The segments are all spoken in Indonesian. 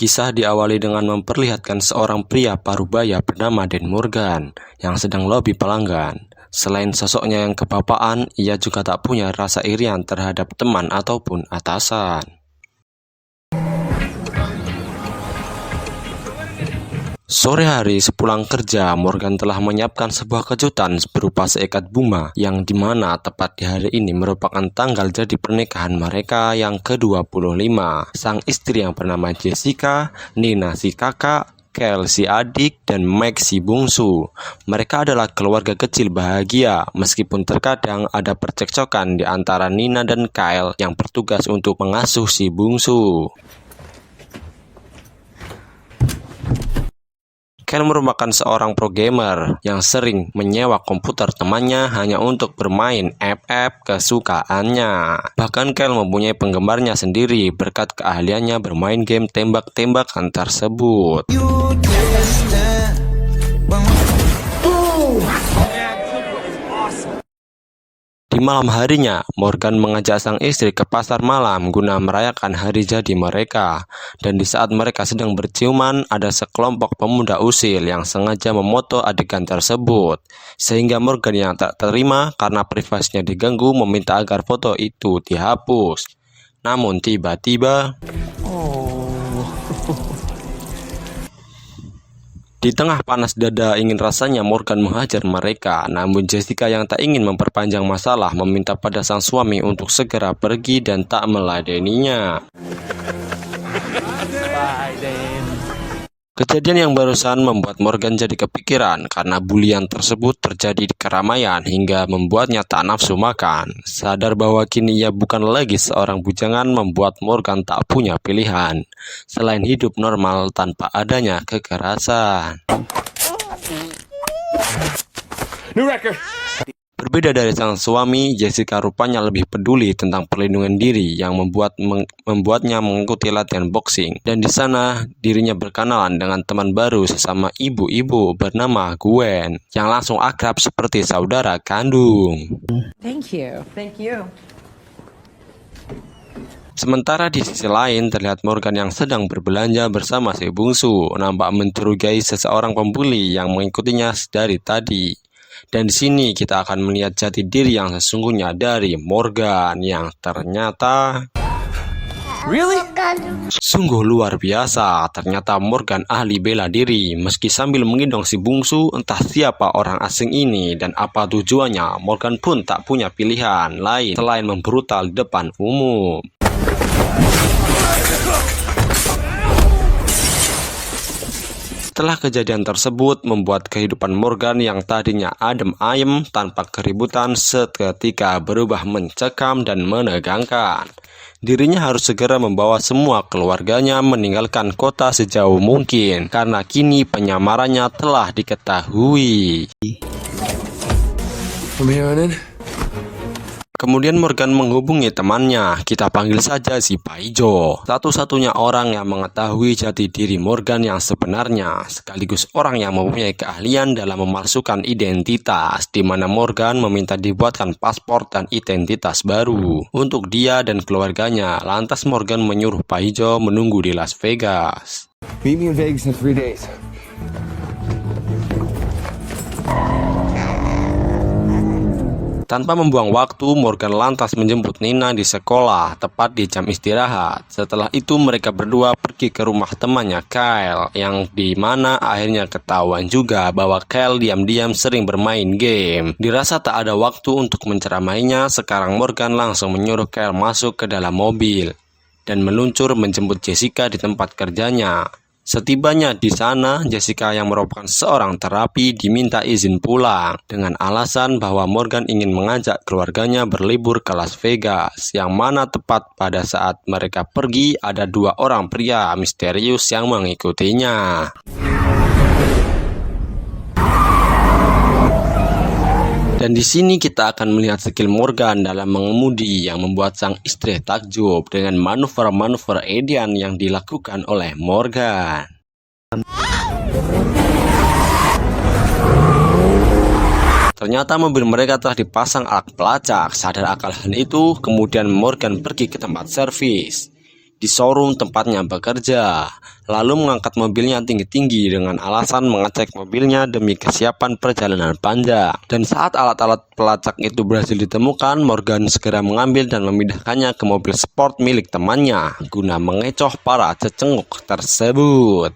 Kisah diawali dengan memperlihatkan seorang pria parubaya bernama Dan Morgan yang sedang lobi pelanggan. Selain sosoknya yang kebapaan, ia juga tak punya rasa irian terhadap teman ataupun atasan. Sore hari sepulang kerja, Morgan telah menyiapkan sebuah kejutan berupa seikat bunga yang dimana tepat di hari ini merupakan tanggal jadi pernikahan mereka yang ke-25. Sang istri yang bernama Jessica, Nina si kakak, Kyle si adik, dan Mike si bungsu. Mereka adalah keluarga kecil bahagia, meskipun terkadang ada percekcokan di antara Nina dan Kyle yang bertugas untuk mengasuh si bungsu. Kyle merupakan seorang pro gamer yang sering menyewa komputer temannya hanya untuk bermain app-app kesukaannya. Bahkan Kyle mempunyai penggemarnya sendiri berkat keahliannya bermain game tembak-tembakan tersebut. Di malam harinya, Morgan mengajak sang istri ke pasar malam guna merayakan hari jadi mereka. Dan di saat mereka sedang berciuman, ada sekelompok pemuda usil yang sengaja memoto adegan tersebut. Sehingga Morgan yang tak terima karena privasinya diganggu meminta agar foto itu dihapus. Namun tiba-tiba... Di tengah panas dada ingin rasanya Morgan menghajar mereka, namun Jessica yang tak ingin memperpanjang masalah meminta pada sang suami untuk segera pergi dan tak meladeninya. Kejadian yang barusan membuat Morgan jadi kepikiran karena bulian tersebut terjadi di keramaian hingga membuatnya tak nafsu makan. Sadar bahwa kini ia bukan lagi seorang bujangan membuat Morgan tak punya pilihan selain hidup normal tanpa adanya kekerasan. New record. Berbeda dari sang suami, Jessica rupanya lebih peduli tentang perlindungan diri yang membuatnya mengikuti latihan boxing. Dan di sana dirinya berkenalan dengan teman baru sesama ibu-ibu bernama Gwen yang langsung akrab seperti saudara kandung. Thank you. Thank you. Sementara di sisi lain terlihat Morgan yang sedang berbelanja bersama si bungsu nampak mencurigai seseorang pembuli yang mengikutinya dari tadi. Dan di sini kita akan melihat jati diri yang sesungguhnya dari Morgan yang ternyata sungguh luar biasa. Ternyata Morgan ahli bela diri meski sambil menggendong si bungsu. Entah siapa orang asing ini dan apa tujuannya, Morgan pun tak punya pilihan lain selain membrutal di depan umum. Setelah kejadian tersebut membuat kehidupan Morgan yang tadinya adem ayem tanpa keributan seketika berubah mencekam dan menegangkan. Dirinya harus segera membawa semua keluarganya meninggalkan kota sejauh mungkin karena kini penyamarannya telah diketahui. Kemudian Morgan menghubungi temannya, kita panggil saja si Paijo, satu-satunya orang yang mengetahui jati diri Morgan yang sebenarnya, sekaligus orang yang mempunyai keahlian dalam memalsukan identitas, di mana Morgan meminta dibuatkan paspor dan identitas baru untuk dia dan keluarganya. Lantas Morgan menyuruh Paijo menunggu di Las Vegas. Meet me in Vegas in 3 days. Tanpa membuang waktu, Morgan lantas menjemput Nina di sekolah, tepat di jam istirahat. Setelah itu mereka berdua pergi ke rumah temannya Kyle, yang dimana akhirnya ketahuan juga bahwa Kyle diam-diam sering bermain game. Dirasa tak ada waktu untuk menceramainya, sekarang Morgan langsung menyuruh Kyle masuk ke dalam mobil dan meluncur menjemput Jessica di tempat kerjanya. Setibanya di sana, Jessica yang merupakan seorang terapi diminta izin pulang dengan alasan bahwa Morgan ingin mengajak keluarganya berlibur ke Las Vegas, yang mana tepat pada saat mereka pergi ada 2 orang pria misterius yang mengikutinya. Dan di sini kita akan melihat skill Morgan dalam mengemudi yang membuat sang istri takjub dengan manuver-manuver edan yang dilakukan oleh Morgan. Ternyata mobil mereka telah dipasang alat pelacak. Sadar akan hal itu, kemudian Morgan pergi ke tempat servis. di showroom tempatnya bekerja, lalu mengangkat mobilnya tinggi-tinggi dengan alasan mengecek mobilnya demi kesiapan perjalanan panjang. Dan saat alat-alat pelacak itu berhasil ditemukan, Morgan segera mengambil dan memindahkannya ke mobil sport milik temannya guna mengecoh para cecenguk tersebut.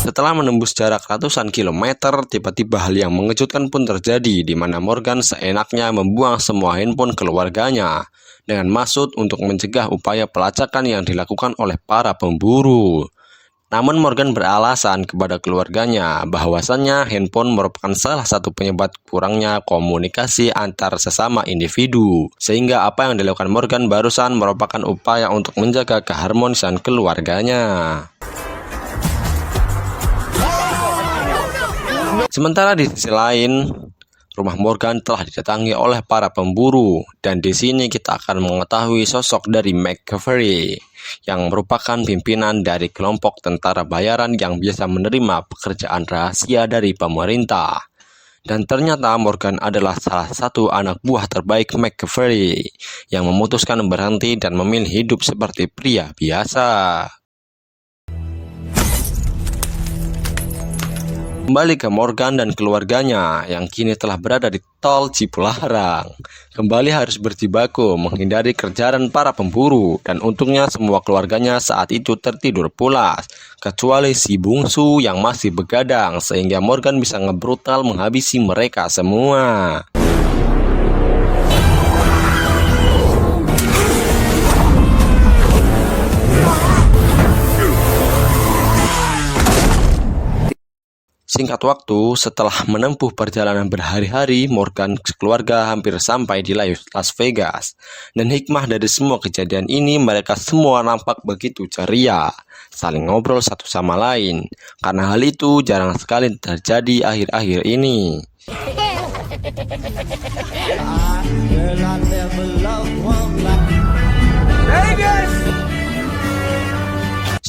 Setelah menembus jarak ratusan kilometer, tiba-tiba hal yang mengejutkan pun terjadi, di mana Morgan seenaknya membuang semua handphone keluarganya dengan maksud untuk mencegah upaya pelacakan yang dilakukan oleh para pemburu. Namun Morgan beralasan kepada keluarganya bahwasannya handphone merupakan salah satu penyebab kurangnya komunikasi antar sesama individu, sehingga apa yang dilakukan Morgan barusan merupakan upaya untuk menjaga keharmonisan keluarganya. Sementara di sisi lain, rumah Morgan telah didatangi oleh para pemburu, dan di sini kita akan mengetahui sosok dari McCaffrey yang merupakan pimpinan dari kelompok tentara bayaran yang biasa menerima pekerjaan rahasia dari pemerintah. Dan ternyata Morgan adalah salah satu anak buah terbaik McCaffrey yang memutuskan berhenti dan memilih hidup seperti pria biasa. Kembali ke Morgan dan keluarganya yang kini telah berada di tol Cipularang. Kembali harus berjibaku menghindari kejaran para pemburu, dan untungnya semua keluarganya saat itu tertidur pulas, kecuali si bungsu yang masih begadang, sehingga Morgan bisa ngebrutal menghabisi mereka semua. Singkat waktu, setelah menempuh perjalanan berhari-hari, Morgan sekeluarga hampir sampai di Las Vegas. Dan hikmah dari semua kejadian ini, mereka semua nampak begitu ceria, saling ngobrol satu sama lain. Karena hal itu jarang sekali terjadi akhir-akhir ini.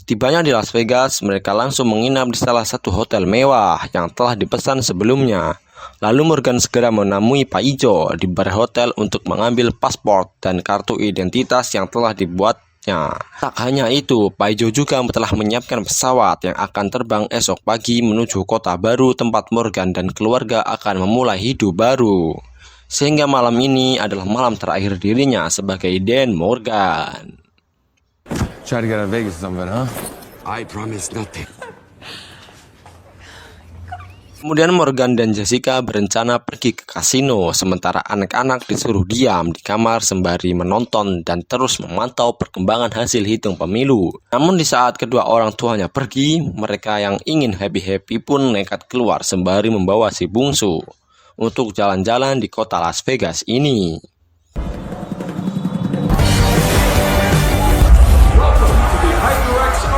Setibanya di Las Vegas, mereka langsung menginap di salah satu hotel mewah yang telah dipesan sebelumnya. Lalu Morgan segera menemui Pak Ijo di bar hotel untuk mengambil paspor dan kartu identitas yang telah dibuatnya. Tak hanya itu, Pak Ijo juga telah menyiapkan pesawat yang akan terbang esok pagi menuju kota baru tempat Morgan dan keluarga akan memulai hidup baru. Sehingga malam ini adalah malam terakhir dirinya sebagai Dan Morgan. Try to get out of Vegas or something, huh? I promise nothing. Kemudian Morgan dan Jessica berencana pergi ke kasino, sementara anak-anak disuruh diam di kamar sembari menonton dan terus memantau perkembangan hasil hitung pemilu. Namun di saat kedua orang tuanya pergi, mereka yang ingin happy-happy pun nekat keluar sembari membawa si bungsu untuk jalan-jalan di kota Las Vegas ini.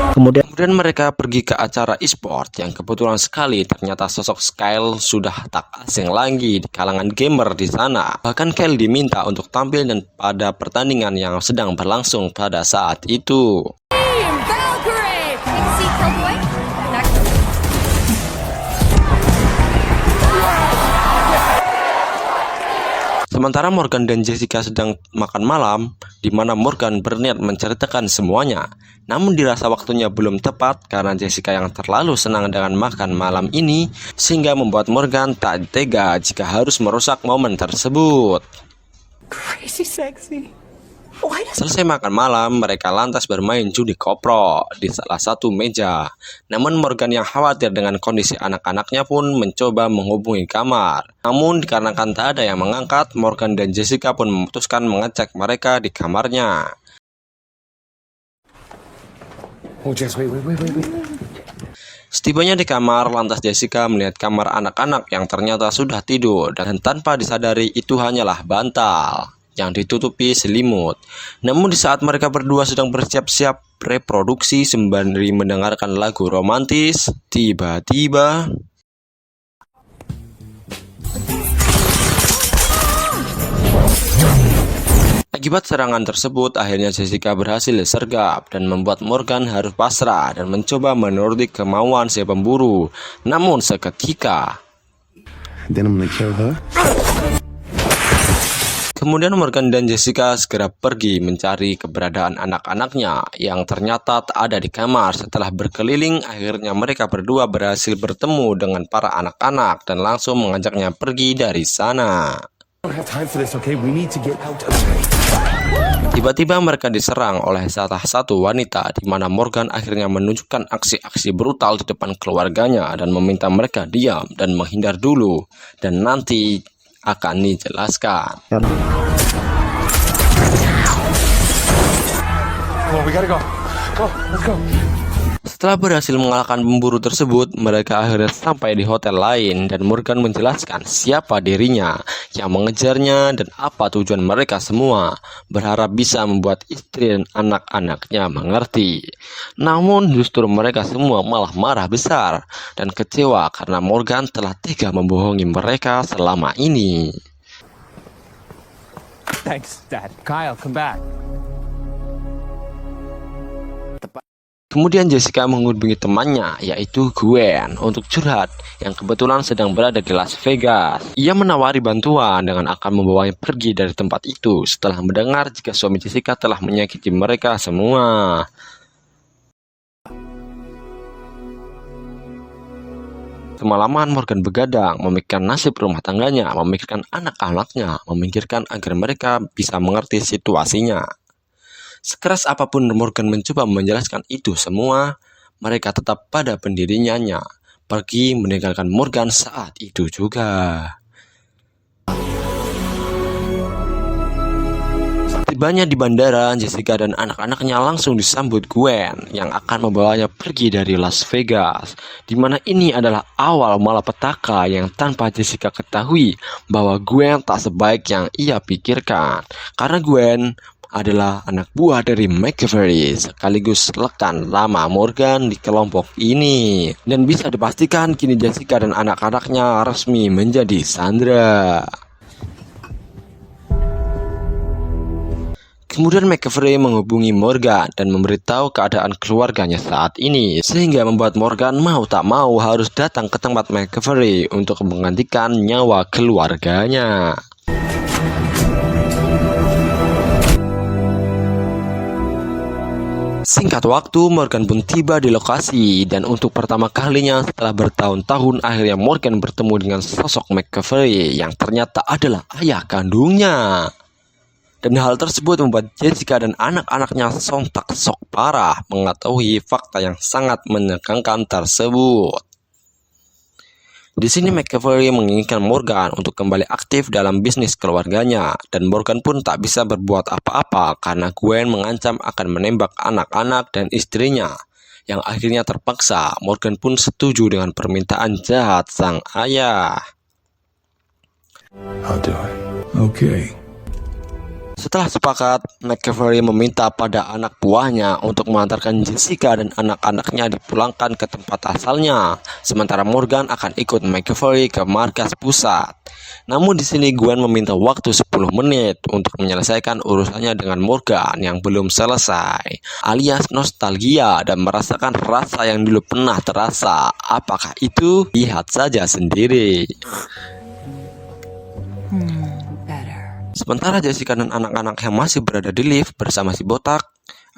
Kemudian mereka pergi ke acara e-sport yang kebetulan sekali ternyata sosok Kyle sudah tak asing lagi di kalangan gamer di sana. Bahkan Kyle diminta untuk tampil dan pada pertandingan yang sedang berlangsung pada saat itu. Sementara Morgan dan Jessica sedang makan malam, di mana Morgan berniat menceritakan semuanya. Namun dirasa waktunya belum tepat karena Jessica yang terlalu senang dengan makan malam ini, sehingga membuat Morgan tak tega jika harus merusak momen tersebut. Crazy sexy. Selesai makan malam, mereka lantas bermain judi kopro di salah satu meja. Namun Morgan yang khawatir dengan kondisi anak-anaknya pun mencoba menghubungi kamar. Namun dikarenakan tak ada yang mengangkat, Morgan dan Jessica pun memutuskan mengecek mereka di kamarnya. Oh, Jess, wait. Setibanya di kamar, lantas Jessica melihat kamar anak-anak yang ternyata sudah tidur, dan tanpa disadari itu hanyalah bantal yang ditutupi selimut. Namun di saat mereka berdua sedang bersiap-siap reproduksi sembari mendengarkan lagu romantis, tiba-tiba akibat serangan tersebut, akhirnya Jessica berhasil disergap dan membuat Morgan harus pasrah dan mencoba menuruti kemauan si pemburu. Namun seketika, Then I'm gonna kill her. Kemudian Morgan dan Jessica segera pergi mencari keberadaan anak-anaknya yang ternyata tak ada di kamar. Setelah berkeliling, akhirnya mereka berdua berhasil bertemu dengan para anak-anak dan langsung mengajaknya pergi dari sana. I don't have time for this, okay? We need to get out of Tiba-tiba mereka diserang oleh salah satu wanita di mana Morgan akhirnya menunjukkan aksi-aksi brutal di depan keluarganya dan meminta mereka diam dan menghindar dulu dan nanti akan dijelaskan. Come on, we gotta go. Go, let's go. Setelah berhasil mengalahkan pemburu tersebut, mereka akhirnya sampai di hotel lain dan Morgan menjelaskan siapa dirinya yang mengejarnya dan apa tujuan mereka semua, berharap bisa membuat istri dan anak-anaknya mengerti. Namun justru mereka semua malah marah besar dan kecewa karena Morgan telah tega membohongi mereka selama ini. Thanks, Dad. Kyle, come back. Kemudian Jessica menghubungi temannya, yaitu Gwen, untuk curhat yang kebetulan sedang berada di Las Vegas. Ia menawari bantuan dengan akan membawanya pergi dari tempat itu setelah mendengar jika suami Jessica telah menyakiti mereka semua. Semalaman Morgan begadang, memikirkan nasib rumah tangganya, memikirkan anak-anaknya, memikirkan agar mereka bisa mengerti situasinya. Sekeras apapun Morgan mencoba menjelaskan itu semua, mereka tetap pada pendirinya, pergi meninggalkan Morgan saat itu juga. Tibanya di bandara, Jessica dan anak-anaknya langsung disambut Gwen yang akan membawanya pergi dari Las Vegas, di mana ini adalah awal malapetaka yang tanpa Jessica ketahui bahwa Gwen tak sebaik yang ia pikirkan, karena Gwen adalah anak buah dari McCaffrey sekaligus rekan lama Morgan di kelompok ini, dan bisa dipastikan kini Jessica dan anak-anaknya resmi menjadi sandera. Kemudian McCaffrey menghubungi Morgan dan memberitahu keadaan keluarganya saat ini, sehingga membuat Morgan mau tak mau harus datang ke tempat McCaffrey untuk menggantikan nyawa keluarganya. Singkat waktu, Morgan pun tiba di lokasi dan untuk pertama kalinya setelah bertahun-tahun akhirnya Morgan bertemu dengan sosok McCaffrey yang ternyata adalah ayah kandungnya. Dan hal tersebut membuat Jessica dan anak-anaknya sontak shock parah mengetahui fakta yang sangat menegangkan tersebut. Di sini McCaffrey menginginkan Morgan untuk kembali aktif dalam bisnis keluarganya dan Morgan pun tak bisa berbuat apa-apa karena Gwen mengancam akan menembak anak-anak dan istrinya. Yang akhirnya terpaksa Morgan pun setuju dengan permintaan jahat sang ayah. I'll do it. Okay. Setelah sepakat, McCaffrey meminta pada anak buahnya untuk mengantarkan Jessica dan anak-anaknya dipulangkan ke tempat asalnya, sementara Morgan akan ikut McCaffrey ke markas pusat. Namun di sini Gwen meminta waktu 10 menit untuk menyelesaikan urusannya dengan Morgan yang belum selesai, alias nostalgia dan merasakan rasa yang dulu pernah terasa. Apakah itu? Lihat saja sendiri. Sementara Jessica dan anak-anak yang masih berada di lift bersama si botak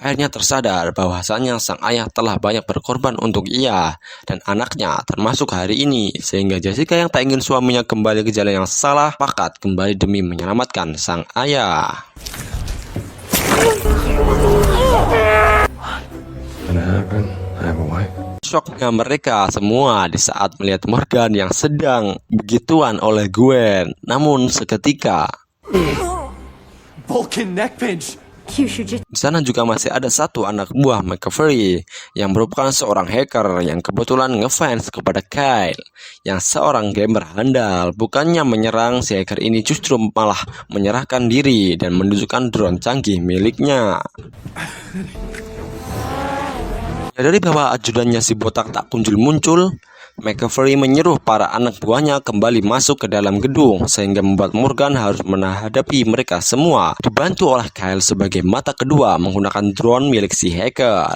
akhirnya tersadar bahwasannya sang ayah telah banyak berkorban untuk ia dan anaknya termasuk hari ini, sehingga Jessica yang tak ingin suaminya kembali ke jalan yang salah pakat kembali demi menyelamatkan sang ayah. Shocknya mereka semua di saat melihat Morgan yang sedang begituan oleh Gwen. Namun seketika Vulcan neck pinch. di sana juga masih ada satu anak buah McCaffrey yang merupakan seorang hacker yang kebetulan ngefans kepada Kyle yang seorang gamer handal. Bukannya menyerang, si hacker ini justru malah menyerahkan diri dan menunjukkan drone canggih miliknya. Dari bahwa ajudannya si botak tak kunjung muncul, McCaffrey menyuruh para anak buahnya kembali masuk ke dalam gedung sehingga membuat Morgan harus menghadapi mereka semua, dibantu oleh Kyle sebagai mata kedua menggunakan drone milik si hacker.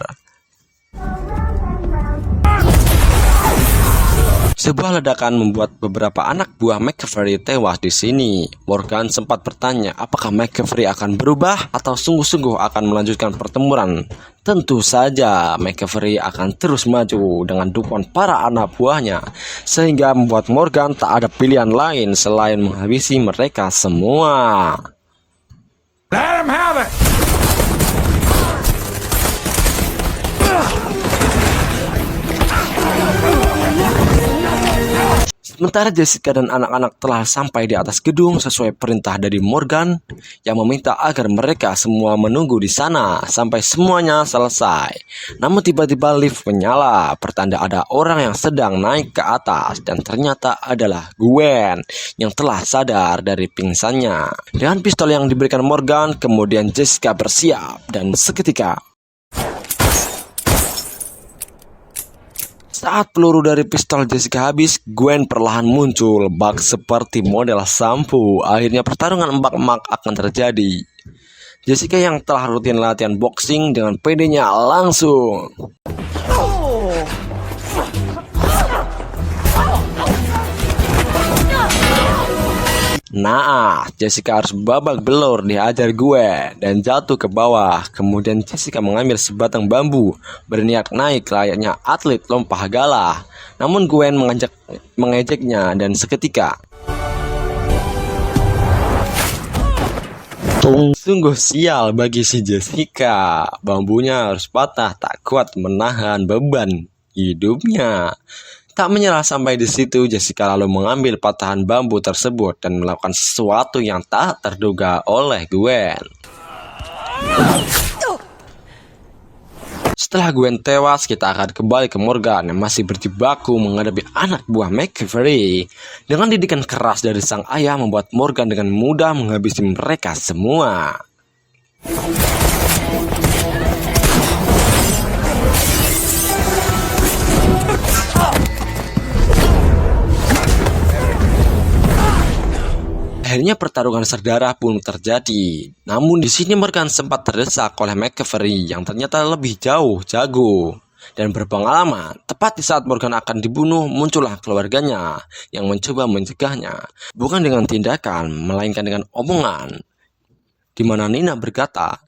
Sebuah ledakan membuat beberapa anak buah McCaffrey tewas di sini. Morgan sempat bertanya apakah McCaffrey akan berubah atau sungguh-sungguh akan melanjutkan pertempuran. Tentu saja McCaffrey akan terus maju dengan dukungan para anak buahnya, sehingga membuat Morgan tak ada pilihan lain selain menghabisi mereka semua. Let him have it! Sementara Jessica dan anak-anak telah sampai di atas gedung sesuai perintah dari Morgan yang meminta agar mereka semua menunggu di sana sampai semuanya selesai. Namun tiba-tiba lift menyala, pertanda ada orang yang sedang naik ke atas dan ternyata adalah Gwen yang telah sadar dari pingsannya. Dengan pistol yang diberikan Morgan, kemudian Jessica bersiap dan seketika saat peluru dari pistol Jessica habis, Gwen perlahan muncul, bak seperti model sampo. Akhirnya pertarungan embak-embak akan terjadi. Jessica yang telah rutin latihan boxing dengan pedenya langsung Jessica harus babak belur dihajar Gwen dan jatuh ke bawah. Kemudian Jessica mengambil sebatang bambu, berniat naik layaknya atlet lompat galah. Namun Gwen mengejeknya dan seketika sungguh sial bagi si Jessica. Bambunya harus patah, tak kuat menahan beban hidupnya. Tak menyerah sampai di situ, Jessica lalu mengambil patahan bambu tersebut dan melakukan sesuatu yang tak terduga oleh Gwen. Setelah Gwen tewas, kita akan kembali ke Morgan yang masih berjibaku menghadapi anak buah McCaffrey. Dengan didikan keras dari sang ayah membuat Morgan dengan mudah menghabisi mereka semua. Akhirnya pertarungan berdarah pun terjadi. Namun di sini Morgan sempat terdesak oleh McCaffrey yang ternyata lebih jauh jago dan berpengalaman. Tepat di saat Morgan akan dibunuh, muncullah keluarganya yang mencoba mencegahnya. Bukan dengan tindakan, melainkan dengan omongan. Di mana Nina berkata,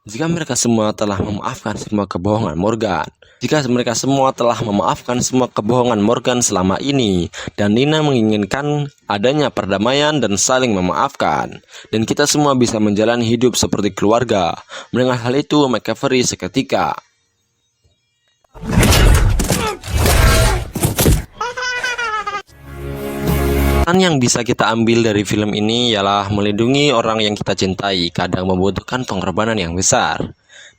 jika mereka semua telah memaafkan semua kebohongan Morgan. Jika mereka semua telah memaafkan semua kebohongan Morgan selama ini, dan Nina menginginkan adanya perdamaian dan saling memaafkan, dan kita semua bisa menjalani hidup seperti keluarga. Mendengar hal itu, McCaffrey seketika yang bisa kita ambil dari film ini ialah melindungi orang yang kita cintai kadang membutuhkan pengorbanan yang besar.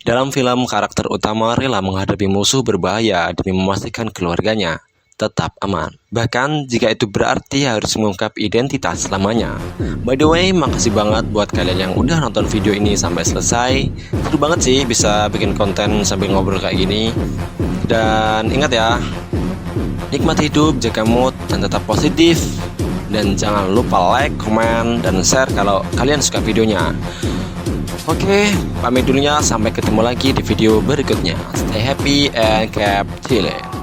Dalam film, karakter utama rela menghadapi musuh berbahaya demi memastikan keluarganya tetap aman. Bahkan jika itu berarti harus mengungkap identitas selamanya. By the way, makasih banget buat kalian yang udah nonton video ini sampai selesai. Seru banget sih bisa bikin konten sambil ngobrol kayak gini. Dan ingat ya, nikmati hidup, jaga mood, dan tetap positif. Dan jangan lupa like, komen, dan share kalau kalian suka videonya. Oke, pamit dulunya. Sampai ketemu lagi di video berikutnya. Stay happy and keep chilling.